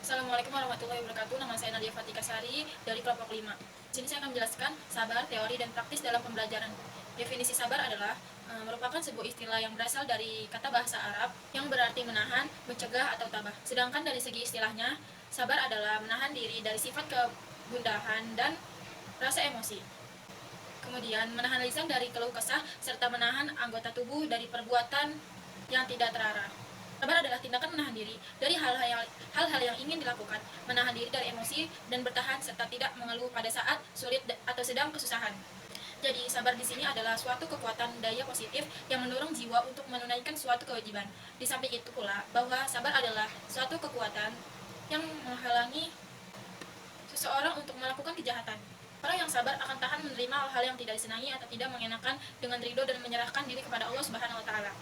Assalamualaikum warahmatullahi wabarakatuh. Nama saya Nadia Fatika Sari dari kelompok 5. Di sini saya akan menjelaskan sabar, teori, dan praktis dalam pembelajaran. Definisi sabar adalah merupakan sebuah istilah yang berasal dari kata bahasa Arab yang berarti menahan, mencegah, atau tabah. Sedangkan dari segi istilahnya, sabar adalah menahan diri dari sifat kegundahan dan rasa emosi. Kemudian, menahan lisan dari keluh kesah, serta menahan anggota tubuh dari perbuatan yang tidak terarah. Sabar adalah tindakan menahan diri dari hal-hal yang ingin dilakukan, menahan diri dari emosi, dan bertahan serta tidak mengeluh pada saat sulit atau sedang kesusahan. Jadi, sabar di sini adalah suatu kekuatan daya positif yang mendorong jiwa untuk menunaikan suatu kewajiban. Di samping itu pula, bahwa sabar adalah suatu kekuatan yang menghalangi seseorang untuk melakukan kejahatan. Orang yang sabar akan tahan menerima hal-hal yang tidak disenangi atau tidak mengenakan dengan ridho dan menyerahkan diri kepada Allah Subhanahu wa taala.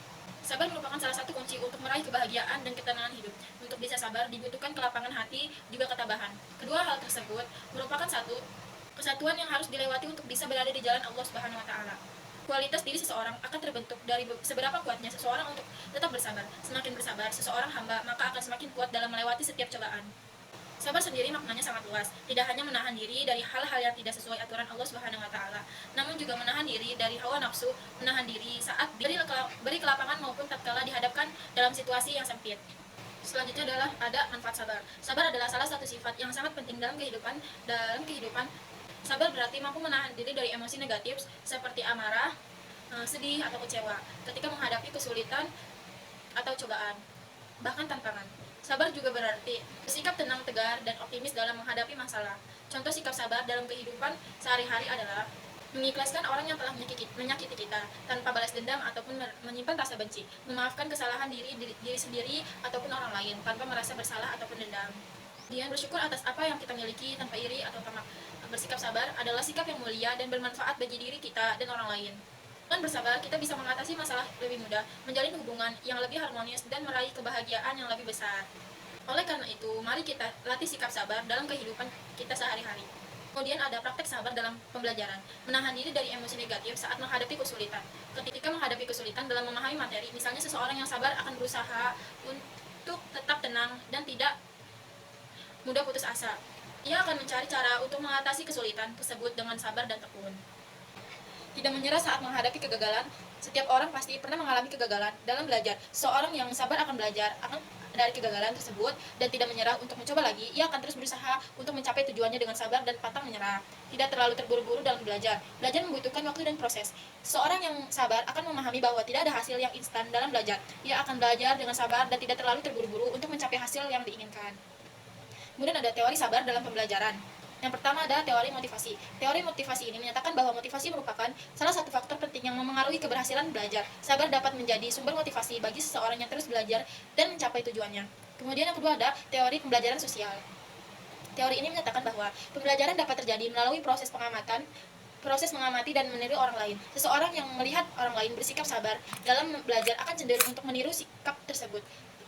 Sabar merupakan salah satu kunci untuk meraih kebahagiaan dan ketenangan hidup. Untuk bisa sabar dibutuhkan kelapangan hati, juga ketabahan. Kedua hal tersebut merupakan satu kesatuan yang harus dilewati untuk bisa berada di jalan Allah Subhanahu wa taala. Kualitas diri seseorang akan terbentuk dari seberapa kuatnya seseorang untuk tetap bersabar. Semakin bersabar seseorang hamba, maka akan semakin kuat dalam melewati setiap cobaan. Sabar sendiri maknanya sangat luas, tidak hanya menahan diri dari hal-hal yang tidak sesuai aturan Allah Subhanahu wa taala, namun juga menahan diri dari hawa nafsu, menahan diri saat beri kelapangan maupun tatkala dihadapkan dalam situasi yang sempit. Selanjutnya adalah ada manfaat sabar. Sabar adalah salah satu sifat yang sangat penting dalam kehidupan. Sabar berarti mampu menahan diri dari emosi negatif seperti amarah, sedih atau kecewa ketika menghadapi kesulitan atau cobaan, bahkan tantangan. Sabar juga berarti bersikap tenang, tegar, dan optimis dalam menghadapi masalah. Contoh sikap sabar dalam kehidupan sehari-hari adalah mengikhlaskan orang yang telah menyakiti kita tanpa balas dendam ataupun menyimpan rasa benci, memaafkan kesalahan diri sendiri ataupun orang lain tanpa merasa bersalah ataupun dendam. Kemudian bersyukur atas apa yang kita miliki tanpa iri atau tamak. Bersikap sabar adalah sikap yang mulia dan bermanfaat bagi diri kita dan orang lain. Dengan bersabar, kita bisa mengatasi masalah lebih mudah, menjalin hubungan yang lebih harmonis, dan meraih kebahagiaan yang lebih besar. Oleh karena itu, mari kita latih sikap sabar dalam kehidupan kita sehari-hari. Kemudian ada praktek sabar dalam pembelajaran, menahan diri dari emosi negatif saat menghadapi kesulitan. Ketika menghadapi kesulitan dalam memahami materi, misalnya seseorang yang sabar akan berusaha untuk tetap tenang dan tidak mudah putus asa. Ia akan mencari cara untuk mengatasi kesulitan tersebut dengan sabar dan tekun. Tidak menyerah saat menghadapi kegagalan. Setiap orang pasti pernah mengalami kegagalan dalam belajar. Seorang yang sabar akan belajar dari kegagalan tersebut dan tidak menyerah untuk mencoba lagi. Ia akan terus berusaha untuk mencapai tujuannya dengan sabar dan pantang menyerah. Tidak terlalu terburu-buru dalam belajar. Belajar membutuhkan waktu dan proses. Seorang yang sabar akan memahami bahwa tidak ada hasil yang instan dalam belajar. Ia akan belajar dengan sabar dan tidak terlalu terburu-buru untuk mencapai hasil yang diinginkan. Kemudian ada teori sabar dalam pembelajaran. Yang pertama adalah teori motivasi. Teori motivasi ini menyatakan bahwa motivasi merupakan salah satu faktor penting yang memengaruhi keberhasilan belajar. Sabar dapat menjadi sumber motivasi bagi seseorang yang terus belajar dan mencapai tujuannya. Kemudian yang kedua ada teori pembelajaran sosial. Teori ini menyatakan bahwa pembelajaran dapat terjadi melalui proses mengamati dan meniru orang lain. Seseorang yang melihat orang lain bersikap sabar dalam belajar akan cenderung untuk meniru sikap tersebut.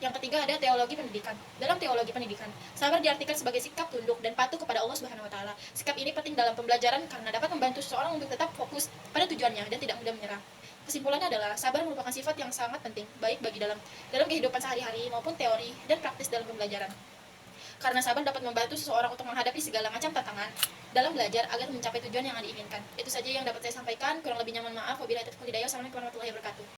Yang ketiga ada teologi pendidikan. Dalam teologi pendidikan, sabar diartikan sebagai sikap tunduk dan patuh kepada Allah Subhanahu wa taala. Sikap ini penting dalam pembelajaran karena dapat membantu seseorang untuk tetap fokus pada tujuannya dan tidak mudah menyerah. Kesimpulannya adalah sabar merupakan sifat yang sangat penting baik bagi dalam kehidupan sehari-hari maupun teori dan praktis dalam pembelajaran. Karena sabar dapat membantu seseorang untuk menghadapi segala macam tantangan dalam belajar agar mencapai tujuan yang diinginkan. Itu saja yang dapat saya sampaikan. Kurang lebihnya mohon maaf. Wabillahi taufiq wal hidayah. Wassalamualaikum warahmatullahi wabarakatuh.